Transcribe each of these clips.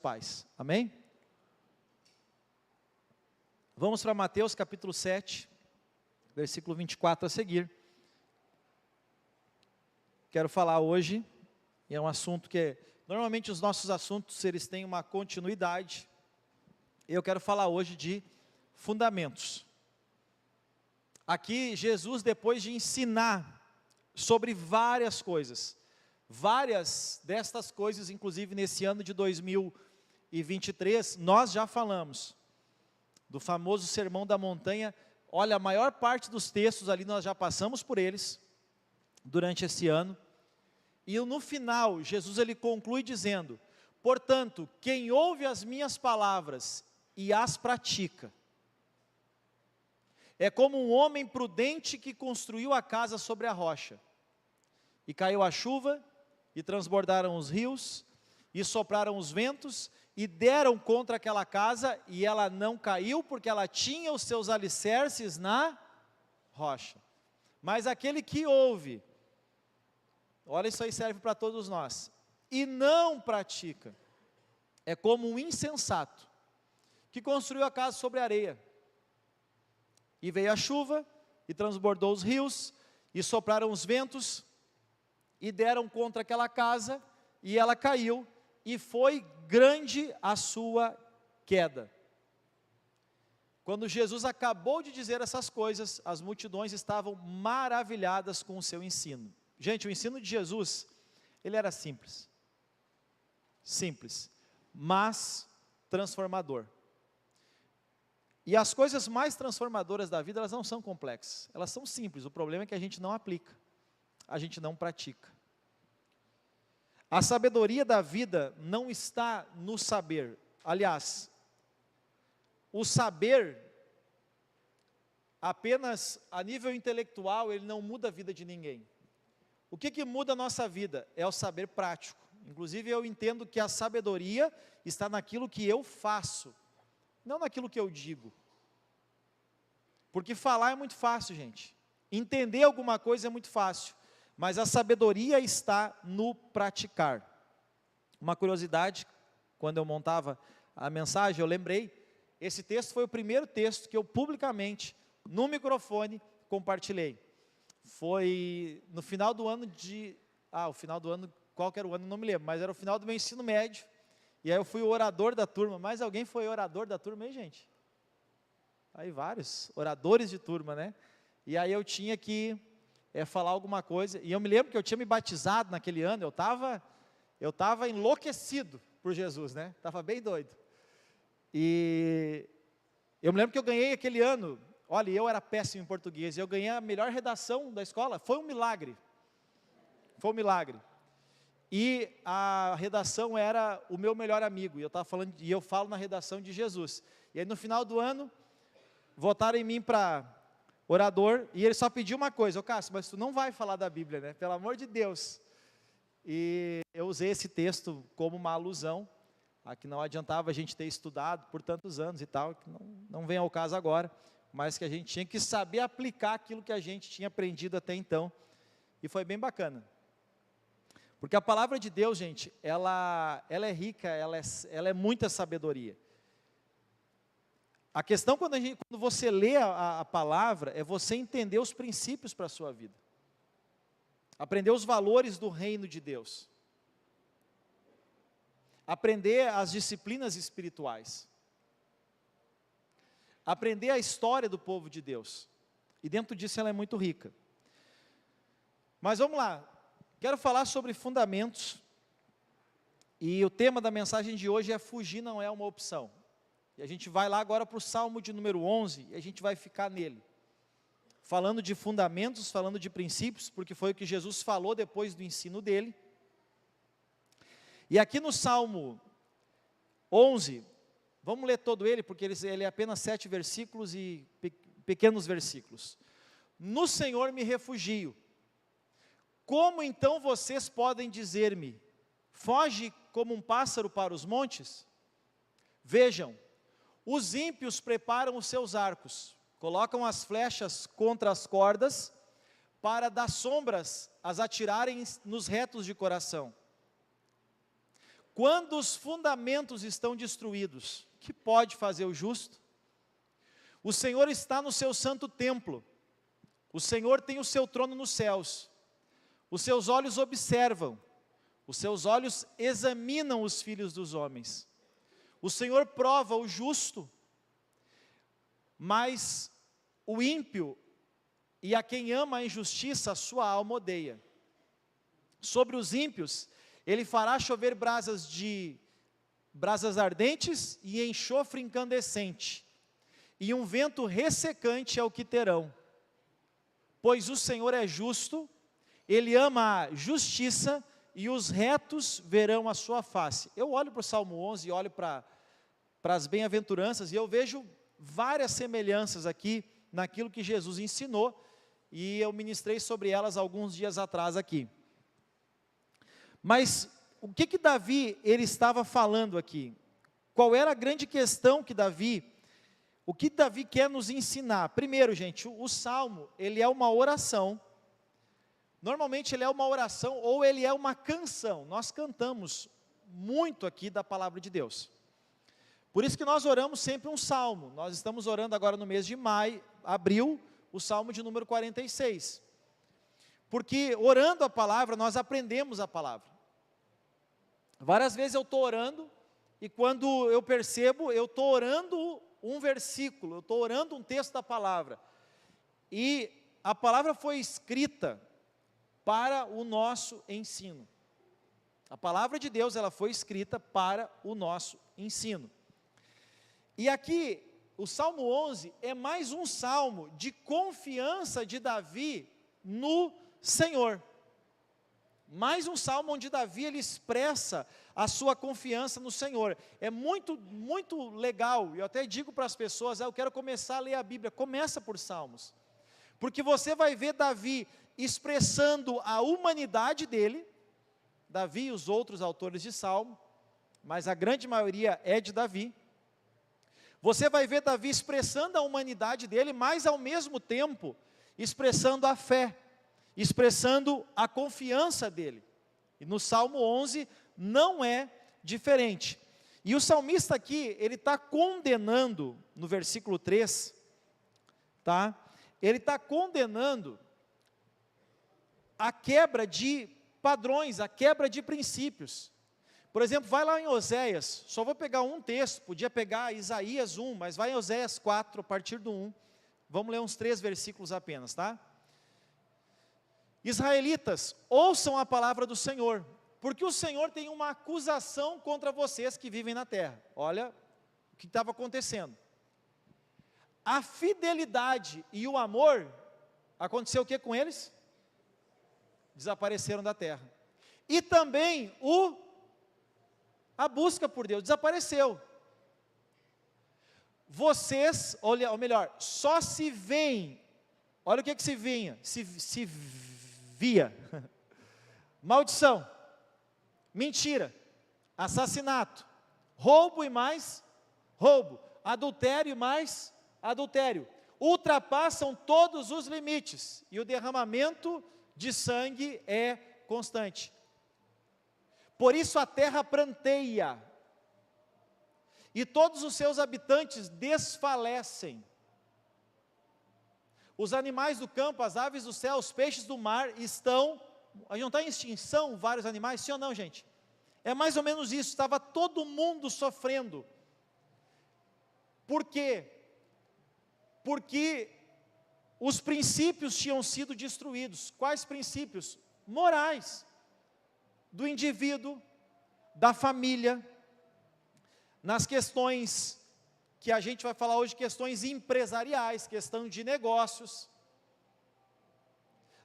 pais. Amém? Vamos para Mateus capítulo 7, versículo 24 a seguir. Quero falar hoje, e é um assunto que, normalmente os nossos assuntos, eles têm uma continuidade. Eu quero falar hoje de fundamentos. Aqui, Jesus, depois de ensinar sobre várias coisas, várias destas coisas, inclusive nesse ano de 2023, nós já falamos do famoso Sermão da Montanha. Olha, a maior parte dos textos ali nós já passamos por eles durante esse ano. E no final, Jesus ele conclui dizendo: portanto, quem ouve as minhas palavras e as pratica, é como um homem prudente que construiu a casa sobre a rocha. E caiu a chuva, e transbordaram os rios, e sopraram os ventos, e deram contra aquela casa, e ela não caiu, porque ela tinha os seus alicerces na rocha. Mas aquele que ouve, olha, isso aí serve para todos nós, e não pratica, é como um insensato, que construiu a casa sobre a areia. E veio a chuva, e transbordou os rios, e sopraram os ventos, e deram contra aquela casa, e ela caiu, e foi grande a sua queda. Quando Jesus acabou de dizer essas coisas, as multidões estavam maravilhadas com o seu ensino. Gente, o ensino de Jesus, ele era simples, mas transformador. E as coisas mais transformadoras da vida, elas não são complexas, elas são simples. O problema é que a gente não aplica, a gente não pratica. A sabedoria da vida não está no saber. Aliás, o saber, apenas a nível intelectual, ele não muda a vida de ninguém. O que muda a nossa vida? É o saber prático. Inclusive, eu entendo que a sabedoria está naquilo que eu faço, não naquilo que eu digo. Porque falar é muito fácil, gente. Entender alguma coisa é muito fácil. Mas a sabedoria está no praticar. Uma curiosidade, quando eu montava a mensagem, eu lembrei, esse texto foi o primeiro texto que eu publicamente, no microfone, compartilhei. Foi no final do ano o final do ano, qual que era o ano, não me lembro, mas era o final do meu ensino médio, e aí eu fui o orador da turma. Mais alguém foi orador da turma aí, gente? Aí vários, oradores de turma, né? E aí eu tinha que falar alguma coisa, e eu me lembro que eu tinha me batizado naquele ano, eu estava enlouquecido por Jesus, né? Estava bem doido. E eu me lembro que eu ganhei aquele ano, olha, eu era péssimo em português, eu ganhei a melhor redação da escola, foi um milagre. Foi um milagre. E a redação era o meu melhor amigo, e eu falo na redação de Jesus. E aí no final do ano, votaram em mim para orador, e ele só pediu uma coisa: ô Cássio, mas tu não vai falar da Bíblia, né? Pelo amor de Deus. E eu usei esse texto como uma alusão a que não adiantava a gente ter estudado por tantos anos e tal, que não vem ao caso agora, mas que a gente tinha que saber aplicar aquilo que a gente tinha aprendido até então, e foi bem bacana. Porque a palavra de Deus, gente, ela é rica, ela é muita sabedoria. A questão quando você lê a palavra, é você entender os princípios para a sua vida. Aprender os valores do reino de Deus. Aprender as disciplinas espirituais. Aprender a história do povo de Deus. E dentro disso ela é muito rica. Mas vamos lá. Quero falar sobre fundamentos. E o tema da mensagem de hoje é: fugir não é uma opção. E a gente vai lá agora para o Salmo de número 11, e a gente vai ficar nele. Falando de fundamentos, falando de princípios, porque foi o que Jesus falou depois do ensino dele. E aqui no Salmo 11, vamos ler todo ele, porque ele é apenas 7 versículos e pequenos versículos. No Senhor me refugio. Como então vocês podem dizer-me: foge como um pássaro para os montes? Vejam, os ímpios preparam os seus arcos, colocam as flechas contra as cordas, para das sombras as atirarem nos retos de coração. Quando os fundamentos estão destruídos, o que pode fazer o justo? O Senhor está no seu santo templo, o Senhor tem o seu trono nos céus, os seus olhos observam, os seus olhos examinam os filhos dos homens. O Senhor prova o justo, mas o ímpio e a quem ama a injustiça, a sua alma odeia. Sobre os ímpios, ele fará chover brasas ardentes e enxofre incandescente, e um vento ressecante é o que terão. Pois o Senhor é justo, Ele ama a justiça, e os retos verão a sua face. Eu olho para o Salmo 11, e olho para as bem-aventuranças, e eu vejo várias semelhanças aqui, naquilo que Jesus ensinou, e eu ministrei sobre elas alguns dias atrás aqui. Mas o que Davi ele estava falando aqui? Qual era a grande questão que o que Davi quer nos ensinar? Primeiro, gente, o Salmo, ele é uma oração. Normalmente ele é uma oração ou ele é uma canção. Nós cantamos muito aqui da palavra de Deus. Por isso que nós oramos sempre um salmo. Nós estamos orando agora no mês de abril, o salmo de número 46. Porque orando a palavra, nós aprendemos a palavra. Várias vezes eu estou orando, e quando eu percebo, eu estou orando um versículo, eu estou orando um texto da palavra. E a palavra foi escrita para o nosso ensino. A palavra de Deus, ela foi escrita para o nosso ensino. E aqui, o Salmo 11 é mais um salmo de confiança de Davi no Senhor. Mais um salmo onde Davi ele expressa a sua confiança no Senhor. É muito, muito legal, eu até digo para as pessoas, eu quero começar a ler a Bíblia, começa por salmos. Porque você vai ver Davi expressando a humanidade dele, Davi e os outros autores de salmo, mas a grande maioria é de Davi. Você vai ver Davi expressando a humanidade dele, mas ao mesmo tempo expressando a fé, expressando a confiança dele. E no Salmo 11 não é diferente. E o salmista aqui, ele está condenando, no versículo 3, tá? Ele está condenando a quebra de padrões, a quebra de princípios. Por exemplo, vai lá em Oséias, só vou pegar um texto, podia pegar Isaías 1, mas vai em Oséias 4, a partir do 1, vamos ler uns 3 versículos apenas, tá? Israelitas, ouçam a palavra do Senhor, porque o Senhor tem uma acusação contra vocês que vivem na terra. Olha o que estava acontecendo. A fidelidade e o amor, aconteceu o que com eles? Desapareceram da terra. E também a busca por Deus desapareceu. Vocês, ou melhor, só se veem, olha o que se vinha, se via, maldição, mentira, assassinato, roubo e mais roubo, adultério e mais adultério, ultrapassam todos os limites, e o derramamento de sangue é constante. Por isso a terra pranteia, e todos os seus habitantes desfalecem. Os animais do campo, as aves do céu, os peixes do mar estão, a gente não está em extinção, vários animais, sim ou não, gente? É mais ou menos isso, estava todo mundo sofrendo. Por quê? Porque os princípios tinham sido destruídos. Quais princípios? Morais. Do indivíduo, da família, nas questões que a gente vai falar hoje, questões empresariais, questão de negócios,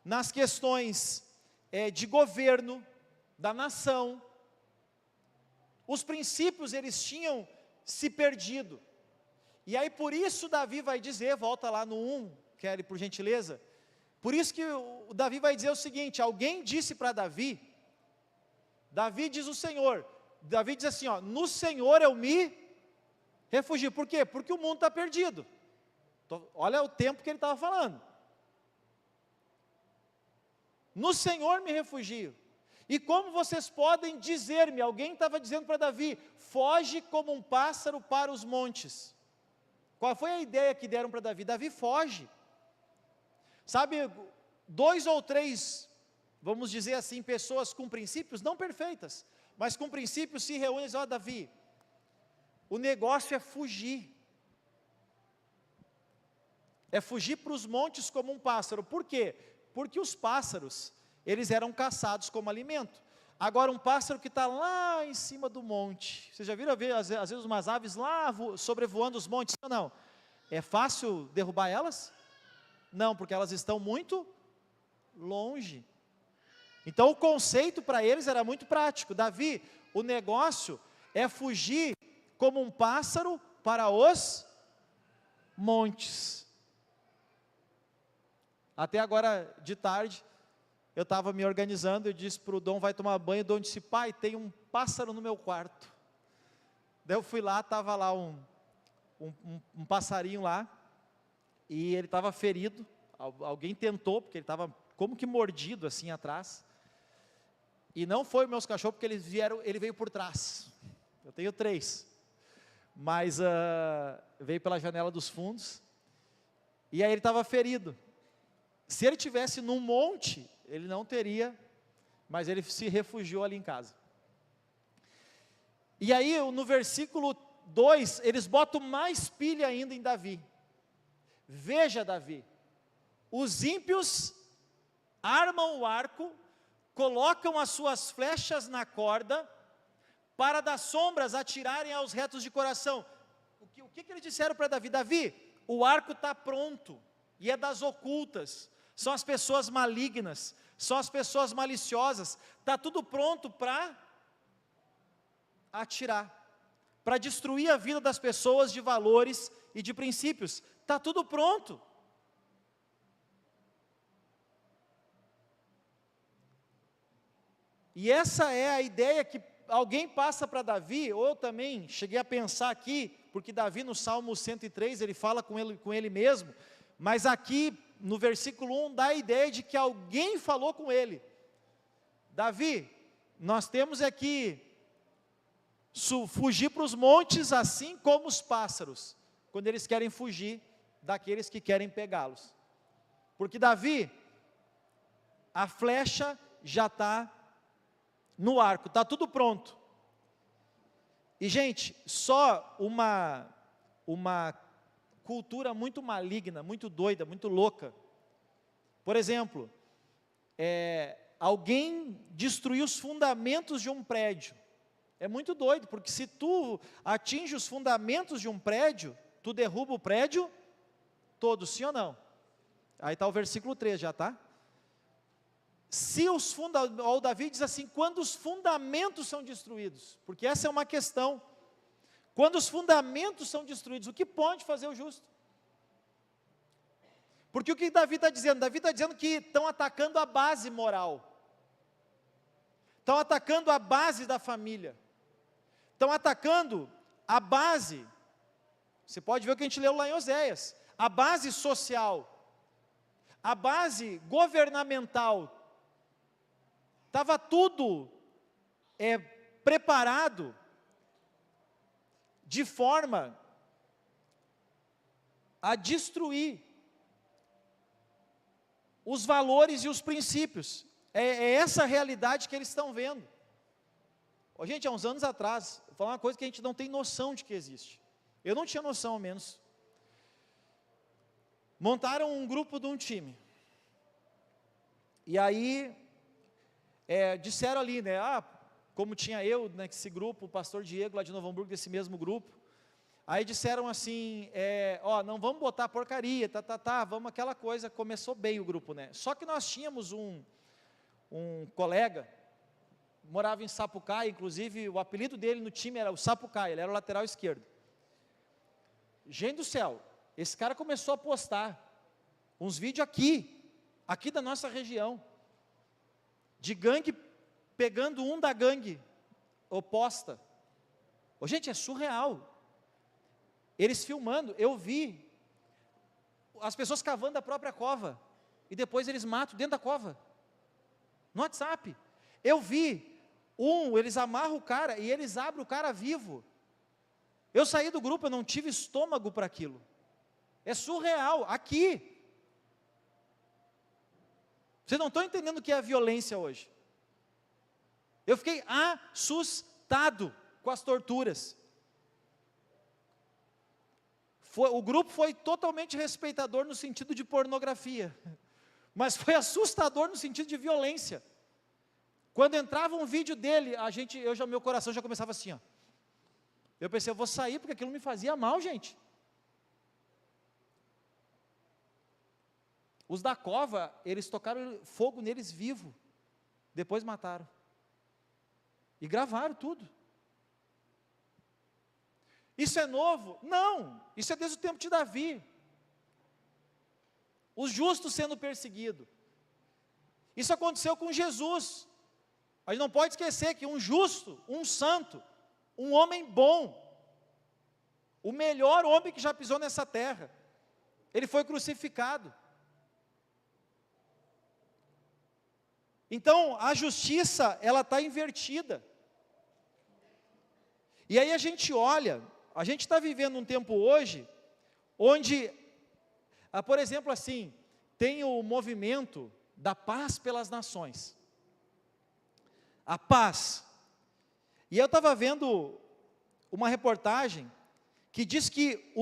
nas questões de governo, da nação. Os princípios eles tinham se perdido, e aí por isso Davi vai dizer, volta lá no 1, Kelly, por gentileza, por isso que o Davi vai dizer o seguinte, alguém disse para Davi diz o Senhor, Davi diz assim, ó, no Senhor eu me refugio. Por quê? Porque o mundo está perdido. Olha o tempo que ele estava falando. No Senhor me refugio. E como vocês podem dizer-me, alguém estava dizendo para Davi, foge como um pássaro para os montes. Qual foi a ideia que deram para Davi? Davi foge. Sabe, 2 ou 3, vamos dizer assim, pessoas com princípios, não perfeitas, mas com princípios se reúnem e dizem, ó Davi, o negócio é fugir. É fugir para os montes como um pássaro. Por quê? Porque os pássaros, eles eram caçados como alimento. Agora um pássaro que está lá em cima do monte, vocês já viram às vezes umas aves lá sobrevoando os montes, ou não? É fácil derrubar elas? Não, porque elas estão muito longe. Então o conceito para eles era muito prático. Davi, o negócio é fugir como um pássaro para os montes. Até agora de tarde, eu estava me organizando, eu disse para o Dom, vai tomar banho, o Dom disse, pai, tem um pássaro no meu quarto. Daí eu fui lá, estava lá um passarinho lá, e ele estava ferido, alguém tentou, porque ele estava como que mordido assim atrás, e não foi meus cachorros, porque ele veio por trás, eu tenho 3, mas veio pela janela dos fundos, e aí ele estava ferido. Se ele tivesse num monte, ele não teria, mas ele se refugiou ali em casa. E aí no versículo 2, eles botam mais pilha ainda em Davi. Veja Davi, os ímpios armam o arco, colocam as suas flechas na corda, para das sombras atirarem aos retos de coração. O que eles disseram para Davi? Davi, o arco está pronto, e é das ocultas, são as pessoas malignas, são as pessoas maliciosas, está tudo pronto para atirar, para destruir a vida das pessoas de valores e de princípios, está tudo pronto. E essa é a ideia que alguém passa para Davi, ou eu também cheguei a pensar aqui, porque Davi no Salmo 103, ele fala com ele mesmo, mas aqui no versículo 1 dá a ideia de que alguém falou com ele, Davi, nós temos aqui, fugir para os montes assim como os pássaros, quando eles querem fugir daqueles que querem pegá-los, porque Davi, a flecha já está no arco, está tudo pronto, e gente, só uma cultura muito maligna, muito doida, muito louca, por exemplo, alguém destruiu os fundamentos de um prédio, é muito doido, porque se tu atinge os fundamentos de um prédio, tu derruba o prédio todo, sim ou não? Aí está o versículo 3 já, tá? Se o Davi diz assim, quando os fundamentos são destruídos, porque essa é uma questão, quando os fundamentos são destruídos, o que pode fazer o justo? Porque o que Davi está dizendo? Davi está dizendo que estão atacando a base moral, estão atacando a base da família, estão atacando a base, você pode ver o que a gente leu lá em Oséias, a base social, a base governamental, estava tudo preparado de forma a destruir os valores e os princípios. É essa a realidade que eles estão vendo. Gente, há uns anos atrás, vou falar uma coisa que a gente não tem noção de que existe. Eu não tinha noção, ao menos. Montaram um grupo de um time. E aí, disseram ali, né, como tinha eu nesse grupo, o pastor Diego lá de Novo Hamburgo, desse mesmo grupo, aí disseram assim, não vamos botar porcaria, vamos aquela coisa, começou bem o grupo, né, só que nós tínhamos um colega, morava em Sapucaia, inclusive o apelido dele no time era o Sapucaia, ele era o lateral esquerdo. Gente do céu, esse cara começou a postar uns vídeos aqui da nossa região, de gangue pegando um da gangue oposta. Gente, é surreal. Eles filmando, eu vi as pessoas cavando a própria cova, e depois eles matam dentro da cova, no WhatsApp. Eu vi, eles amarram o cara e eles abrem o cara vivo. Eu saí do grupo, eu não tive estômago para aquilo. É surreal, aqui. Vocês não estão entendendo o que é a violência hoje. Eu fiquei assustado com as torturas. O grupo foi totalmente respeitador no sentido de pornografia, mas foi assustador no sentido de violência. Quando entrava um vídeo dele, meu coração já começava assim, ó. Eu pensei, eu vou sair porque aquilo me fazia mal, gente. Os da cova, eles tocaram fogo neles vivo, depois mataram. E gravaram tudo. Isso é novo? Não, isso é desde o tempo de Davi. Os justos sendo perseguidos. Isso aconteceu com Jesus. A gente não pode esquecer que um justo, um santo, um homem bom, o melhor homem que já pisou nessa terra, ele foi crucificado. Então, a justiça, ela está invertida. E aí a gente olha, a gente está vivendo um tempo hoje, onde, por exemplo assim, tem o movimento da paz pelas nações. A paz. E eu estava vendo uma reportagem que diz que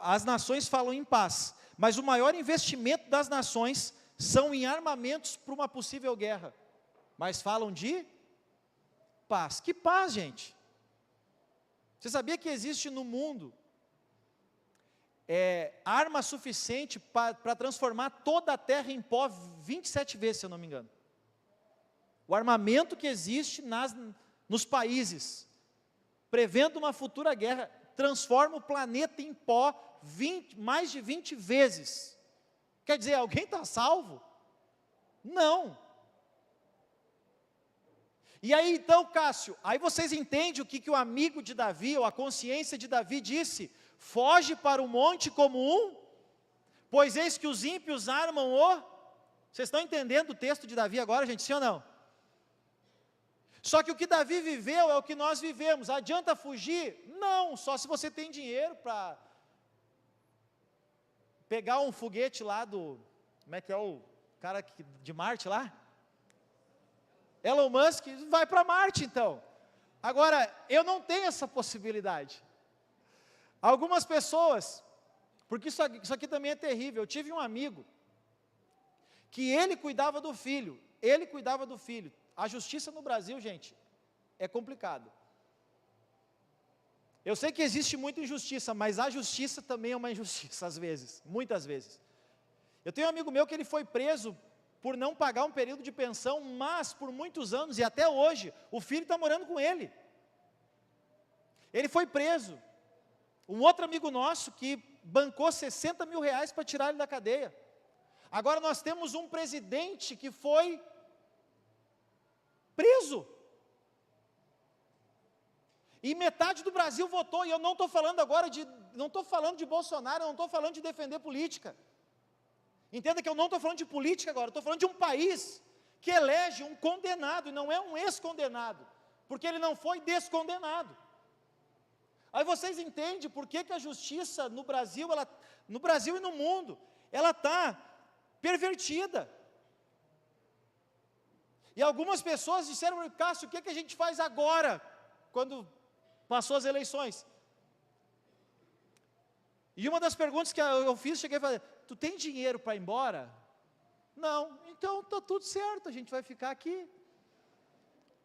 as nações falam em paz, mas o maior investimento das nações são em armamentos para uma possível guerra. Mas falam de paz. Que paz, gente? Você sabia que existe no mundo arma suficiente para transformar toda a terra em pó 27 vezes, se eu não me engano? O armamento que existe nos países, prevendo uma futura guerra, transforma o planeta em pó mais de 20 vezes. Quer dizer, alguém está salvo? Não. E aí então, Cássio, aí vocês entendem o que o amigo de Davi, ou a consciência de Davi disse? Foge para o monte comum, pois eis que os ímpios armam o... Vocês estão entendendo o texto de Davi agora, gente, sim ou não? Só que o que Davi viveu é o que nós vivemos. Adianta fugir? Não, só se você tem dinheiro para pegar um foguete lá como é que é o cara de Marte lá? Elon Musk, vai para Marte então. Agora, eu não tenho essa possibilidade. Algumas pessoas, porque isso aqui também é terrível. Eu tive um amigo, que ele cuidava do filho. A justiça no Brasil, gente, é complicado. Eu sei que existe muita injustiça, mas a justiça também é uma injustiça, às vezes, muitas vezes. Eu tenho um amigo meu que ele foi preso por não pagar um período de pensão, mas por muitos anos, e até hoje, o filho está morando com ele. Ele foi preso. Um outro amigo nosso que bancou 60 mil reais para tirar ele da cadeia. Agora nós temos um presidente que foi preso. E metade do Brasil votou, e eu não estou falando agora não estou falando de Bolsonaro, eu não estou falando de defender política. Entenda que eu não estou falando de política agora, eu estou falando de um país que elege um condenado, e não é um ex-condenado, porque ele não foi descondenado. Aí vocês entendem por que a justiça no Brasil, no Brasil e no mundo, ela está pervertida. E algumas pessoas disseram, Cássio, o que a gente faz agora, quando passou as eleições? E uma das perguntas que eu fiz, cheguei a falar, tu tem dinheiro para ir embora? Não, então está tudo certo, a gente vai ficar aqui.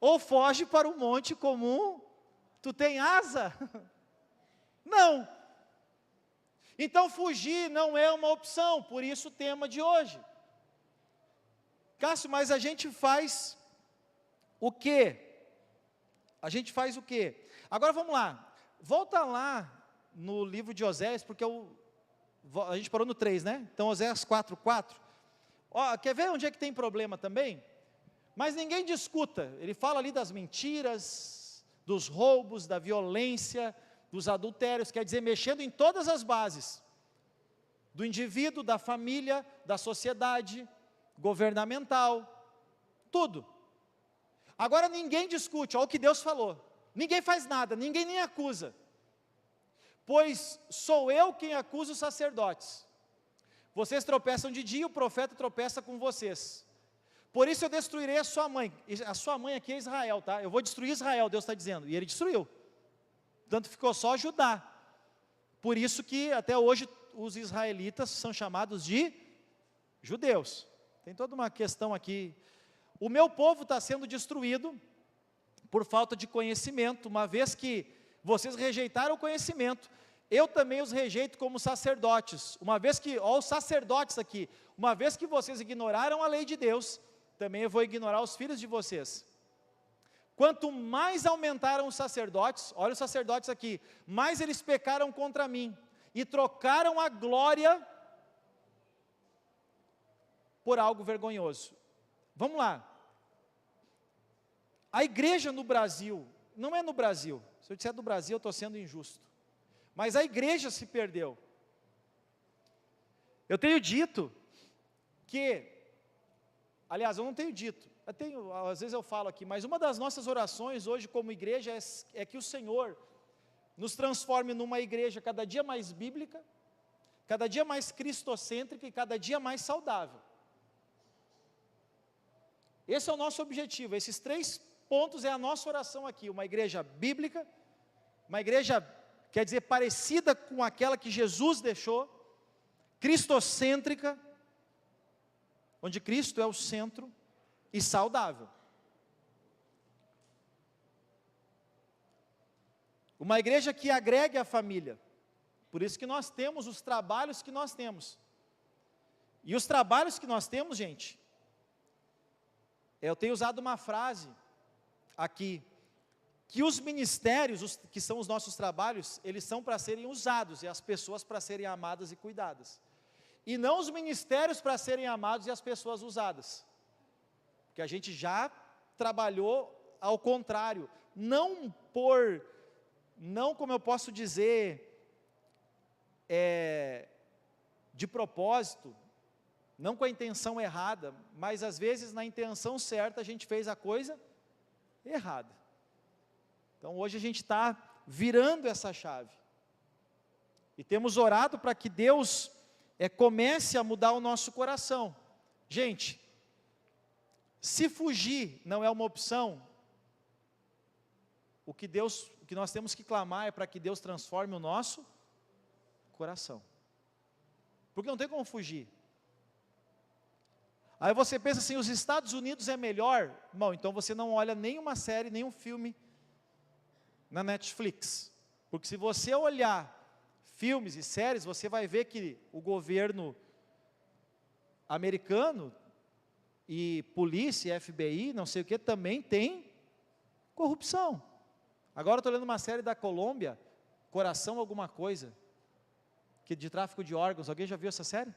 Ou foge para o monte comum, tu tem asa? Não. Então fugir não é uma opção, por isso o tema de hoje. Cássio, mas a gente faz o quê? A gente faz o quê? Agora vamos lá, volta lá no livro de Oséias, porque a gente parou no 3, né? Então Oséias 4:4. Quer ver onde é que tem problema também? Mas ninguém discuta, ele fala ali das mentiras, dos roubos, da violência, dos adultérios, quer dizer, mexendo em todas as bases, do indivíduo, da família, da sociedade, governamental, tudo. Agora ninguém discute, olha o que Deus falou. Ninguém faz nada, ninguém nem acusa. Pois sou eu quem acusa os sacerdotes. Vocês tropeçam de dia, o profeta tropeça com vocês. Por isso eu destruirei a sua mãe. A sua mãe aqui é Israel, tá? Eu vou destruir Israel, Deus está dizendo. E ele destruiu. Portanto, ficou só Judá. Por isso que até hoje os israelitas são chamados de judeus. Tem toda uma questão aqui. O meu povo está sendo destruído por falta de conhecimento, uma vez que vocês rejeitaram o conhecimento. Eu também os rejeito como sacerdotes, uma vez que, olha os sacerdotes aqui, uma vez que vocês ignoraram a lei de Deus, também eu vou ignorar os filhos de vocês. Quanto mais aumentaram os sacerdotes, olha os sacerdotes aqui, mais eles pecaram contra mim, e trocaram a glória por algo vergonhoso. Vamos lá. A igreja no Brasil, não é no Brasil, se eu disser do Brasil eu estou sendo injusto, mas a igreja se perdeu. Eu tenho dito que, aliás, eu não tenho dito, às vezes eu falo aqui, mas uma das nossas orações hoje como igreja é que o Senhor nos transforme numa igreja cada dia mais bíblica, cada dia mais cristocêntrica e cada dia mais saudável. Esse é o nosso objetivo, esses 3 pontos é a nossa oração aqui, uma igreja bíblica, uma igreja, quer dizer, parecida com aquela que Jesus deixou, cristocêntrica, onde Cristo é o centro, e saudável. Uma igreja que agregue a família, por isso que nós temos os trabalhos que nós temos, e os trabalhos que nós temos, gente, eu tenho usado uma frase aqui, que os ministérios, que são os nossos trabalhos, eles são para serem usados, e as pessoas para serem amadas e cuidadas, e não os ministérios para serem amados e as pessoas usadas, porque a gente já trabalhou ao contrário, não como eu posso dizer, de propósito, não com a intenção errada, mas às vezes na intenção certa a gente fez a coisa errada. Então hoje a gente está virando essa chave, e temos orado para que Deus comece a mudar o nosso coração. Gente, se fugir não é uma opção, o que nós temos que clamar é para que Deus transforme o nosso coração, porque não tem como fugir. Aí você pensa assim, os Estados Unidos é melhor? Bom, então você não olha nenhuma série, nenhum filme na Netflix, porque se você olhar filmes e séries, você vai ver que o governo americano, e polícia, FBI, não sei o que, também tem corrupção. Agora eu estou lendo uma série da Colômbia, Coração alguma coisa, de tráfico de órgãos. Alguém já viu essa série?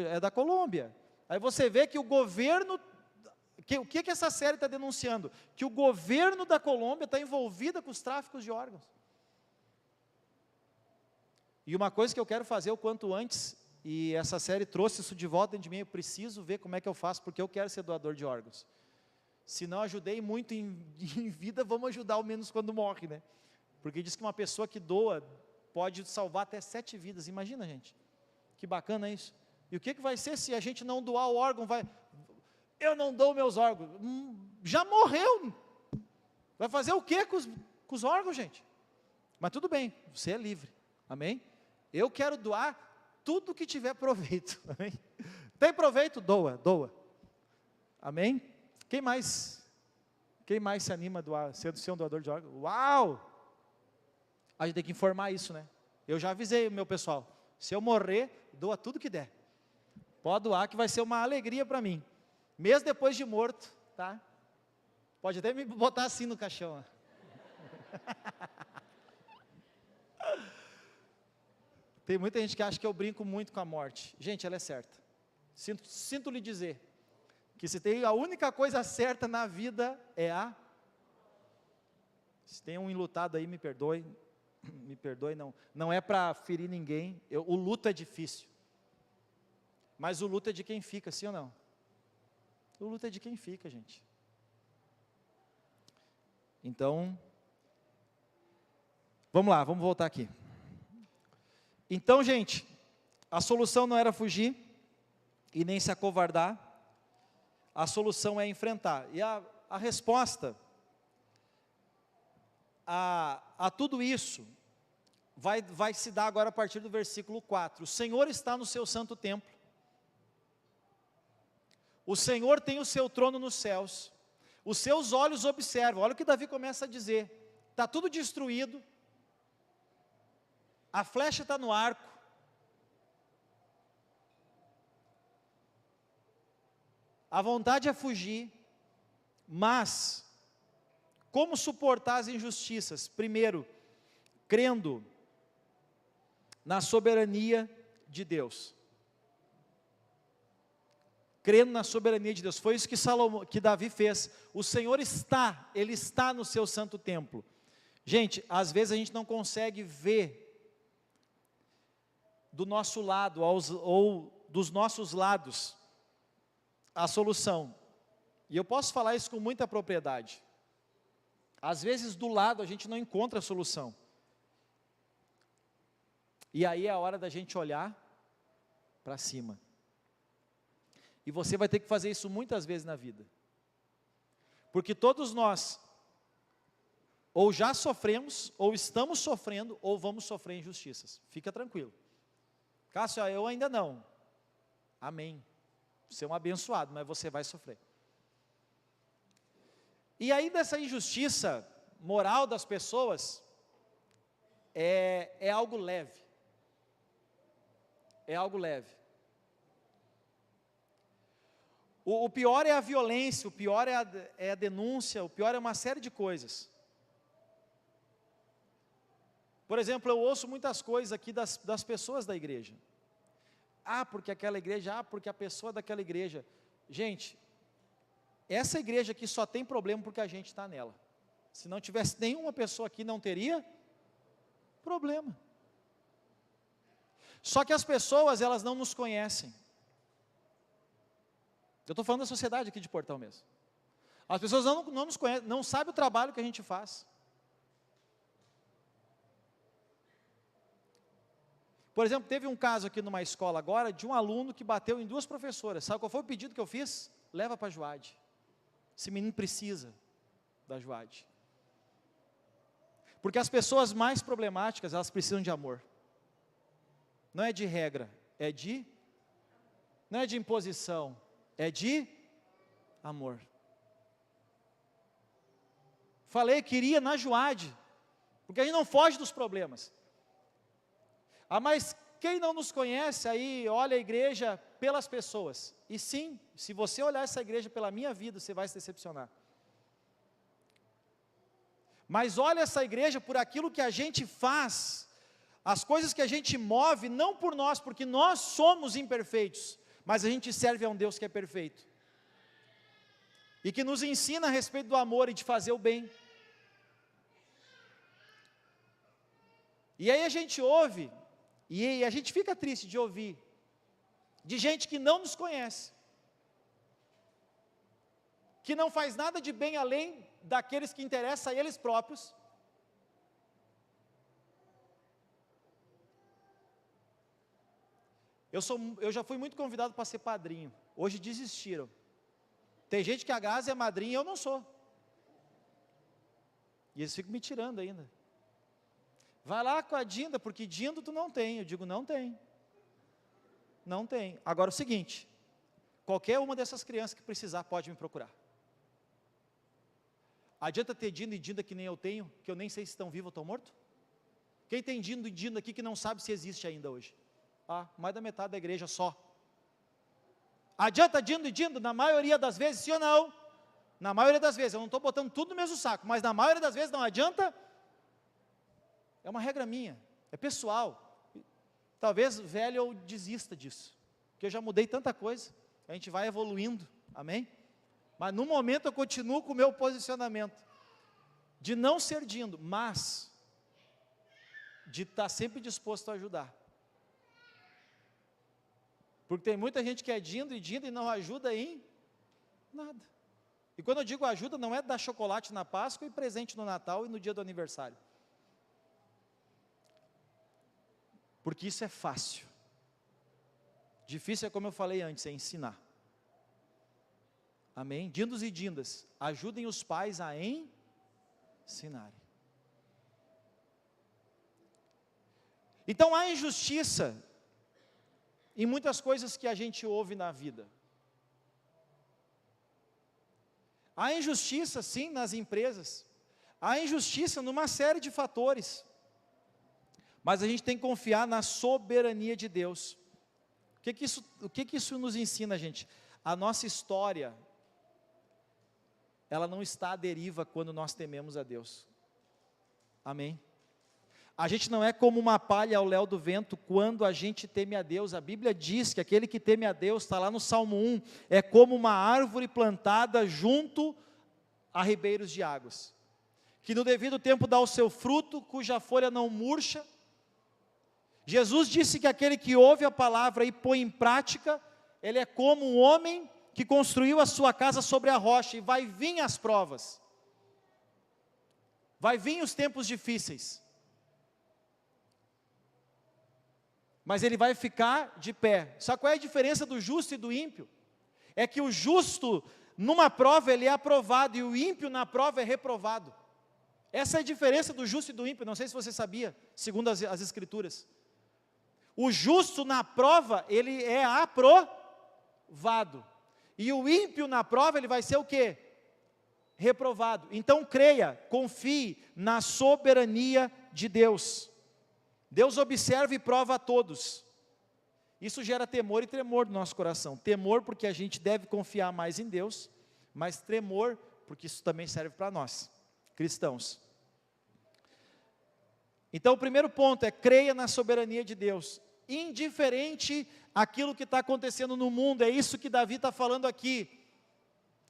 É da Colômbia. Aí você vê que o governo, o que essa série está denunciando? Que o governo da Colômbia está envolvido com os tráficos de órgãos. E uma coisa que eu quero fazer o quanto antes, e essa série trouxe isso de volta dentro de mim, eu preciso ver como é que eu faço, porque eu quero ser doador de órgãos. Se não ajudei muito em vida, vamos ajudar ao menos quando morre, né? Porque diz que uma pessoa que doa pode salvar até 7 vidas, imagina, gente. Que bacana isso. E o que vai ser se a gente não doar o órgão? Eu não dou meus órgãos. Já morreu. Vai fazer o que com os órgãos, gente? Mas tudo bem, você é livre. Amém? Eu quero doar tudo que tiver proveito. Amém? Tem proveito? Doa. Amém? Quem mais se anima a doar, ser um doador de órgãos? Uau! A gente tem que informar isso, né? Eu já avisei o meu pessoal. Se eu morrer, doa tudo que der. Pode doar, que vai ser uma alegria para mim. Mesmo depois de morto, tá? Pode até me botar assim no caixão. Tem muita gente que acha que eu brinco muito com a morte. Gente, ela é certa. Sinto lhe dizer que se tem a única coisa certa na vida é se tem um enlutado aí, me perdoe, não é para ferir ninguém, o luto é difícil, mas o luto é de quem fica, sim ou não? O luto é de quem fica, gente. Então, vamos lá, vamos voltar aqui. Então, gente, a solução não era fugir e nem se acovardar, a solução é enfrentar. E a resposta a tudo isso vai se dar agora a partir do versículo 4. O Senhor está no seu santo templo. O Senhor tem o seu trono nos céus. Os seus olhos observam. Olha o que Davi começa a dizer. Está tudo destruído. A flecha está no arco. A vontade é fugir. Mas, como suportar as injustiças? Primeiro, crendo na soberania de Deus. Crendo na soberania de Deus. Foi isso que Davi fez. O Senhor Ele está no seu santo templo. Gente, às vezes a gente não consegue ver do nosso lado, ou dos nossos lados, a solução. E eu posso falar isso com muita propriedade. Às vezes do lado a gente não encontra a solução. E aí é a hora da gente olhar para cima. E você vai ter que fazer isso muitas vezes na vida. Porque todos nós, ou já sofremos, ou estamos sofrendo, ou vamos sofrer injustiças. Fica tranquilo. Cássio, eu ainda não. Amém. Você é um abençoado, mas você vai sofrer. E aí dessa injustiça moral das pessoas, é algo leve. É algo leve. O pior é a violência, o pior é a denúncia, o pior é uma série de coisas. Por exemplo, eu ouço muitas coisas aqui das pessoas da igreja. Porque aquela igreja, porque a pessoa daquela igreja. Gente, essa igreja aqui só tem problema porque a gente está nela. Se não tivesse nenhuma pessoa aqui, não teria problema. Só que as pessoas, elas não nos conhecem. Eu estou falando da sociedade aqui de Portão mesmo. As pessoas não nos conhecem, não sabem o trabalho que a gente faz. Por exemplo, teve um caso aqui numa escola agora, de um aluno que bateu em 2 professoras. Sabe qual foi o pedido que eu fiz? Leva para a Joade. Esse menino precisa da Joade. Porque as pessoas mais problemáticas, elas precisam de amor. Não é de regra, não é de imposição, é de amor. Falei que iria na Joade, porque a gente não foge dos problemas. Mas quem não nos conhece aí, olha a igreja pelas pessoas. E sim, se você olhar essa igreja pela minha vida, você vai se decepcionar. Mas olha essa igreja por aquilo que a gente faz, as coisas que a gente move, não por nós, porque nós somos imperfeitos, mas a gente serve a um Deus que é perfeito. E que nos ensina a respeito do amor e de fazer o bem. E aí a gente ouve, e a gente fica triste de ouvir, de gente que não nos conhece, que não faz nada de bem além daqueles que interessam a eles próprios. Eu já fui muito convidado para ser padrinho, hoje desistiram. Tem gente que a Grazi é madrinha e eu não sou. E eles ficam me tirando ainda. Vai lá com a Dinda, porque Dindo tu não tem. Eu digo, não tem. Não tem. Agora o seguinte, qualquer uma dessas crianças que precisar, pode me procurar. Adianta ter Dindo e Dinda que nem eu tenho, que eu nem sei se estão vivos ou estão mortos? Quem tem Dindo e Dinda aqui que não sabe se existe ainda hoje? Mais da metade da igreja só. Adianta Dindo e Dindo, na maioria das vezes, sim ou não? Na maioria das vezes, eu não estou botando tudo no mesmo saco, mas na maioria das vezes não adianta. É uma regra minha, é pessoal. Talvez velho eu desista disso, porque eu já mudei tanta coisa, a gente vai evoluindo, amém? Mas no momento eu continuo com o meu posicionamento, de não ser Dindo, mas de estar sempre disposto a ajudar. Porque tem muita gente que é Dindo e não ajuda em nada. E quando eu digo ajuda, não é dar chocolate na Páscoa e presente no Natal e no dia do aniversário. Porque isso é fácil. Difícil é, como eu falei antes, é ensinar. Amém? Dindos e dindas, ajudem os pais a ensinarem. Então há injustiça em muitas coisas que a gente ouve na vida. Há injustiça, sim, nas empresas. Há injustiça numa série de fatores. Mas a gente tem que confiar na soberania de Deus. O que isso nos ensina, gente? A nossa história, ela não está à deriva quando nós tememos a Deus. Amém? A gente não é como uma palha ao léu do vento quando a gente teme a Deus. A Bíblia diz que aquele que teme a Deus, está lá no Salmo 1, é como uma árvore plantada junto a ribeiros de águas, que no devido tempo dá o seu fruto, cuja folha não murcha. Jesus disse que aquele que ouve a palavra e põe em prática, ele é como um homem que construiu a sua casa sobre a rocha, e vai vir as provas, vai vir os tempos difíceis, mas ele vai ficar de pé. Sabe qual é a diferença do justo e do ímpio? É que o justo, numa prova, ele é aprovado, e o ímpio, na prova, é reprovado. Essa é a diferença do justo e do ímpio, não sei se você sabia, segundo as Escrituras. O justo, na prova, ele é aprovado, e o ímpio, na prova, ele vai ser o quê? Reprovado. Então creia, confie na soberania de Deus. Deus observa e prova a todos. Isso gera temor e tremor no nosso coração. Temor porque a gente deve confiar mais em Deus, mas tremor porque isso também serve para nós, cristãos. Então o primeiro ponto é: creia na soberania de Deus, indiferente àquilo que está acontecendo no mundo. É isso que Davi está falando aqui.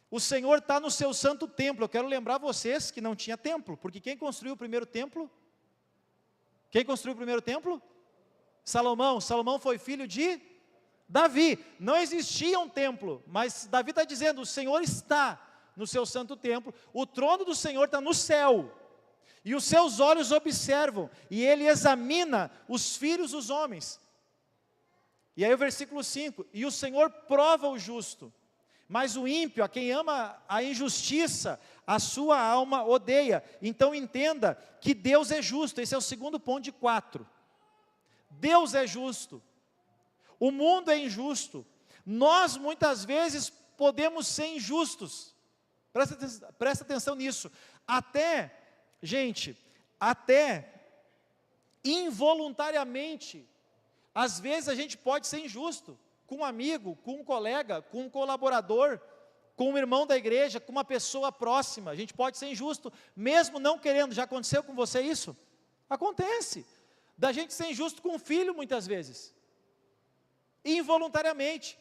O Senhor está no seu santo templo. Eu quero lembrar vocês que não tinha templo, porque quem construiu o primeiro templo? Quem construiu o primeiro templo? Salomão. Salomão foi filho de Davi. Não existia um templo, mas Davi está dizendo: o Senhor está no seu santo templo, o trono do Senhor está no céu, e os seus olhos observam, e Ele examina os filhos dos homens. E aí o versículo 5, e o Senhor prova o justo, mas o ímpio, a quem ama a injustiça, a sua alma odeia. Então entenda que Deus é justo. Esse é o segundo ponto de 4. Deus é justo. O mundo é injusto. Nós muitas vezes podemos ser injustos. Presta atenção nisso. Até involuntariamente, às vezes a gente pode ser injusto com um amigo, com um colega, com um colaborador, com um irmão da igreja, com uma pessoa próxima. A gente pode ser injusto, mesmo não querendo. Já aconteceu com você isso? Acontece. Da gente ser injusto com um filho, muitas vezes, involuntariamente.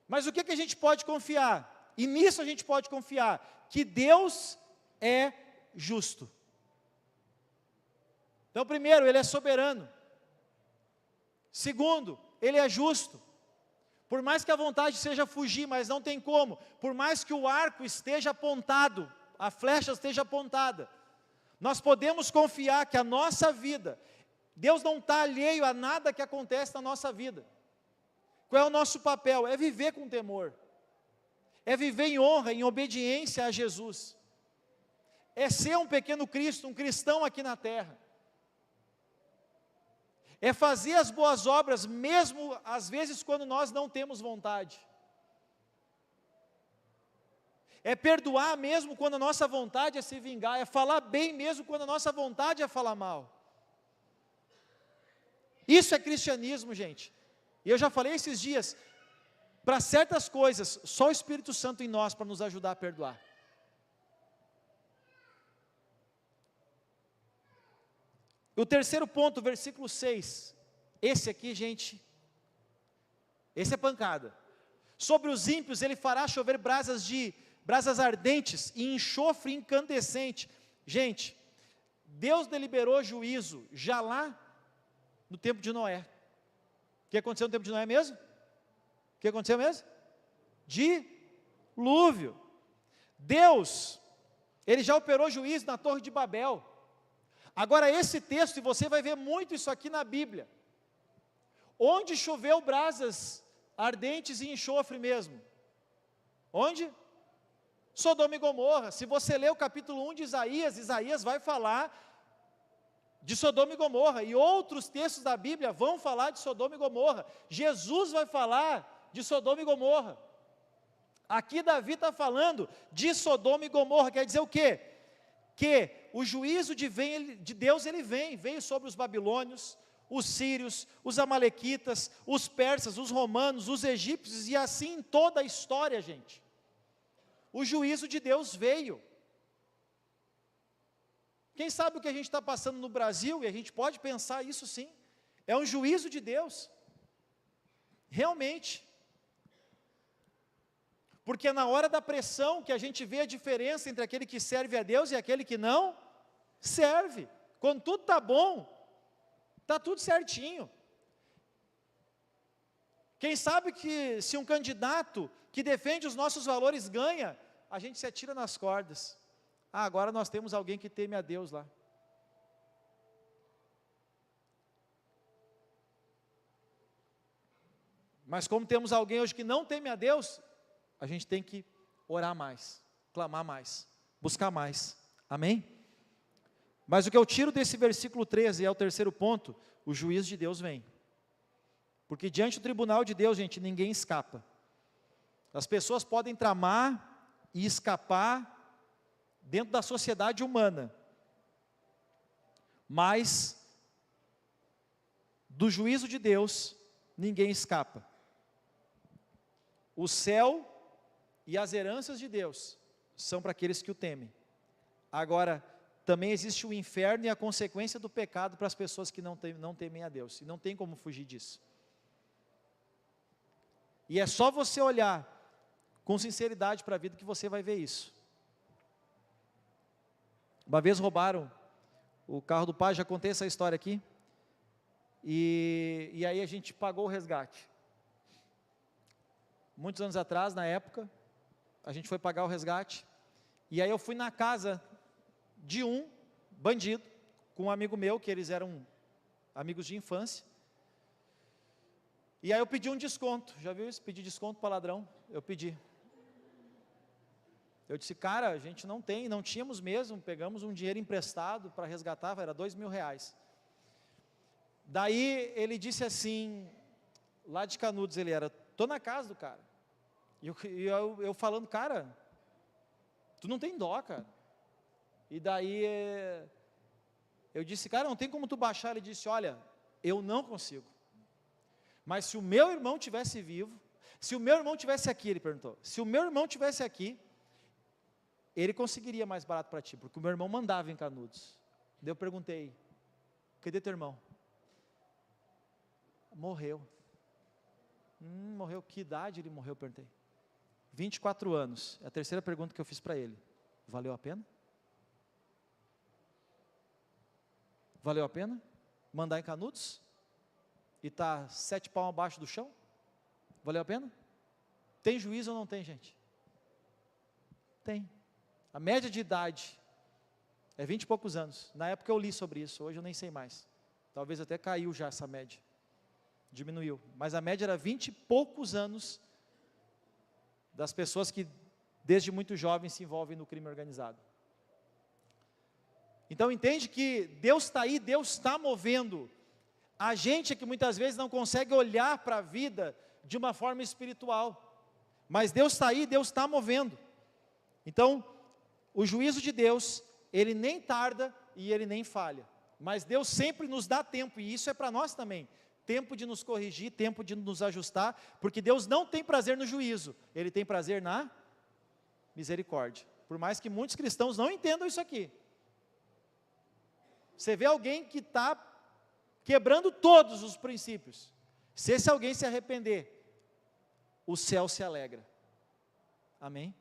Mas o que a gente pode confiar? E nisso a gente pode confiar, que Deus é justo. Então, primeiro, Ele é soberano. Segundo, Ele é justo. Por mais que a vontade seja fugir, mas não tem como. Por mais que o arco esteja apontado, a flecha esteja apontada, nós podemos confiar que a nossa vida, Deus não está alheio a nada que acontece na nossa vida. Qual é o nosso papel? É viver com temor. É viver em honra, em obediência a Jesus. É ser um pequeno Cristo, um cristão aqui na terra. É fazer as boas obras, mesmo às vezes quando nós não temos vontade. É perdoar mesmo quando a nossa vontade é se vingar. É falar bem mesmo quando a nossa vontade é falar mal. Isso é cristianismo, gente. E eu já falei esses dias, para certas coisas, só o Espírito Santo em nós para nos ajudar a perdoar. O terceiro ponto, versículo 6. Esse aqui, gente, esse é pancada. Sobre os ímpios ele fará chover brasas ardentes e enxofre incandescente. Gente, Deus deliberou juízo já lá no tempo de Noé. O que aconteceu no tempo de Noé mesmo? O que aconteceu mesmo? Dilúvio. Deus, Ele já operou juízo na Torre de Babel. Agora esse texto, e você vai ver muito isso aqui na Bíblia, onde choveu brasas ardentes e enxofre mesmo? Onde? Sodoma e Gomorra. Se você ler o capítulo 1 de Isaías, Isaías vai falar de Sodoma e Gomorra, e outros textos da Bíblia vão falar de Sodoma e Gomorra. Jesus vai falar de Sodoma e Gomorra. Aqui Davi está falando de Sodoma e Gomorra, quer dizer o quê? Que o juízo de Deus, ele veio sobre os babilônios, os sírios, os amalequitas, os persas, os romanos, os egípcios, e assim em toda a história, gente. O juízo de Deus veio. Quem sabe o que a gente está passando no Brasil, e a gente pode pensar isso sim, é um juízo de Deus, realmente. Porque é na hora da pressão que a gente vê a diferença entre aquele que serve a Deus e aquele que não serve. Quando tudo está bom, está tudo certinho. Quem sabe que se um candidato que defende os nossos valores ganha, a gente se atira nas cordas. Ah, agora nós temos alguém que teme a Deus lá. Mas como temos alguém hoje que não teme a Deus, a gente tem que orar mais, clamar mais, buscar mais, amém? Mas o que eu tiro desse versículo 13, é o terceiro ponto, o juízo de Deus vem. Porque diante do tribunal de Deus, gente, ninguém escapa. As pessoas podem tramar e escapar dentro da sociedade humana, mas do juízo de Deus, ninguém escapa. O céu e as heranças de Deus são para aqueles que o temem. Agora, também existe o inferno e a consequência do pecado para as pessoas que não temem a Deus, e não tem como fugir disso. E é só você olhar com sinceridade para a vida que você vai ver isso. Uma vez roubaram o carro do pai, já contei essa história aqui, e aí a gente pagou o resgate. Muitos anos atrás, na época, a gente foi pagar o resgate, e aí eu fui na casa de um bandido, com um amigo meu, que eles eram amigos de infância, e aí eu pedi um desconto, já viu isso? Pedi desconto para ladrão, eu pedi. Eu disse, cara, a gente não tínhamos mesmo, pegamos um dinheiro emprestado para resgatar, era R$2.000. Daí ele disse assim, lá de Canudos ele era, estou na casa do cara. E eu falando, cara, tu não tem dó, cara. E daí eu disse, cara, não tem como tu baixar. Ele disse, olha, eu não consigo. Mas se o meu irmão tivesse vivo, se o meu irmão tivesse aqui, ele perguntou, se o meu irmão tivesse aqui, ele conseguiria mais barato para ti, porque o meu irmão mandava em Canudos. Daí eu perguntei, cadê teu irmão? Morreu. Morreu, que idade ele morreu? Perguntei. 24 anos, é a terceira pergunta que eu fiz para ele. Valeu a pena? Valeu a pena? Mandar em Canudos? E tá 7 palmos abaixo do chão? Valeu a pena? Tem juízo ou não tem, gente? Tem. A média de idade é 20 e poucos anos. Na época eu li sobre isso, hoje eu nem sei mais. Talvez até caiu já essa média. Diminuiu. Mas a média era 20 e poucos anos das pessoas que desde muito jovens se envolvem no crime organizado. Então entende que Deus está aí, Deus está movendo. A gente é que muitas vezes não consegue olhar para a vida de uma forma espiritual. Mas Deus está aí, Deus está movendo. Então, o juízo de Deus, ele nem tarda e ele nem falha. Mas Deus sempre nos dá tempo, e isso é para nós também. Tempo de nos corrigir, tempo de nos ajustar, porque Deus não tem prazer no juízo, Ele tem prazer na misericórdia. Por mais que muitos cristãos não entendam isso aqui. Você vê alguém que está quebrando todos os princípios. Se esse alguém se arrepender, o céu se alegra. Amém?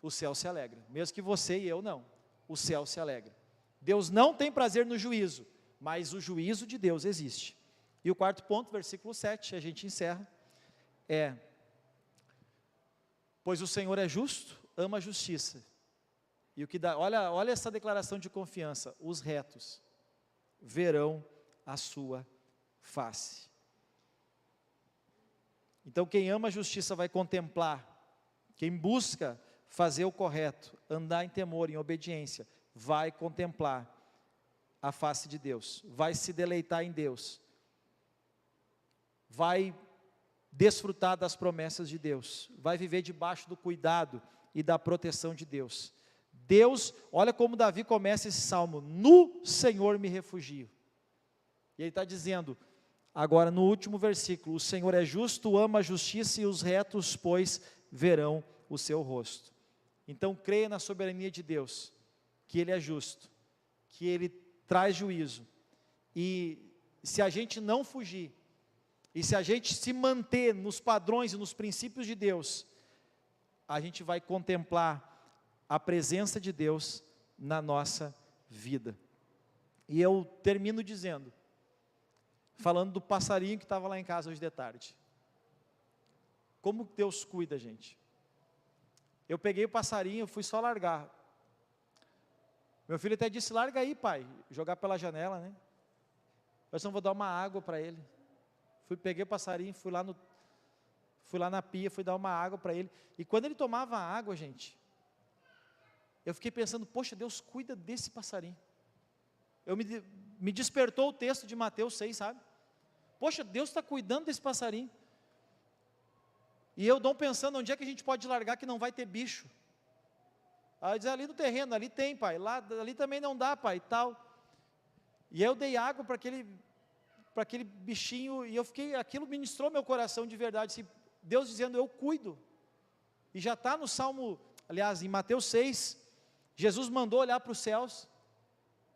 O céu se alegra, mesmo que você e eu não. O céu se alegra. Deus não tem prazer no juízo, mas o juízo de Deus existe. E o quarto ponto, versículo 7, a gente encerra, pois o Senhor é justo, ama a justiça. E o que dá, olha essa declaração de confiança: os retos verão a sua face. Então quem ama a justiça vai contemplar, quem busca fazer o correto, andar em temor, em obediência, vai contemplar a face de Deus, vai se deleitar em Deus, vai desfrutar das promessas de Deus, vai viver debaixo do cuidado e da proteção de Deus. Deus, olha como Davi começa esse salmo: no Senhor me refugio. E ele está dizendo, agora no último versículo: o Senhor é justo, ama a justiça, e os retos, pois, verão o seu rosto. Então creia na soberania de Deus, que Ele é justo, que Ele traz juízo, e se a gente não fugir, e se a gente se manter nos padrões e nos princípios de Deus, a gente vai contemplar a presença de Deus na nossa vida. E eu termino dizendo, falando do passarinho que estava lá em casa hoje de tarde. Como Deus cuida, gente. Eu peguei o passarinho, fui só largar. Meu filho até disse: larga aí, pai, jogar pela janela, né? Eu só vou dar uma água para ele. Peguei o passarinho, fui lá na pia, fui dar uma água para ele. E quando ele tomava água, gente, eu fiquei pensando: poxa, Deus cuida desse passarinho. Me despertou o texto de Mateus 6, sabe? Poxa, Deus está cuidando desse passarinho. E eu não pensando, onde é que a gente pode largar que não vai ter bicho? Aí diz: ali no terreno, ali tem, pai, ali também não dá, pai, e tal. E eu dei água para aquele bichinho, e aquilo ministrou meu coração de verdade, assim, Deus dizendo: eu cuido. E já está no Salmo, aliás, em Mateus 6, Jesus mandou olhar para os céus,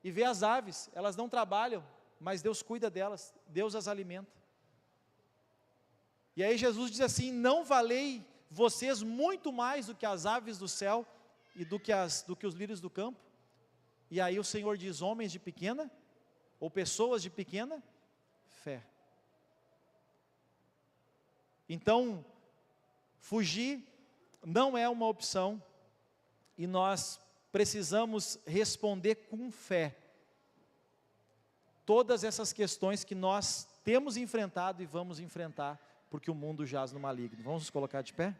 e ver as aves, elas não trabalham, mas Deus cuida delas, Deus as alimenta. E aí Jesus diz assim: não valei vocês muito mais do que as aves do céu, e do que os lírios do campo? E aí o Senhor diz: homens de pequena, ou pessoas de pequena fé. Então, fugir não é uma opção, e nós precisamos responder com fé todas essas questões que nós temos enfrentado e vamos enfrentar, porque o mundo jaz no maligno. Vamos nos colocar de pé?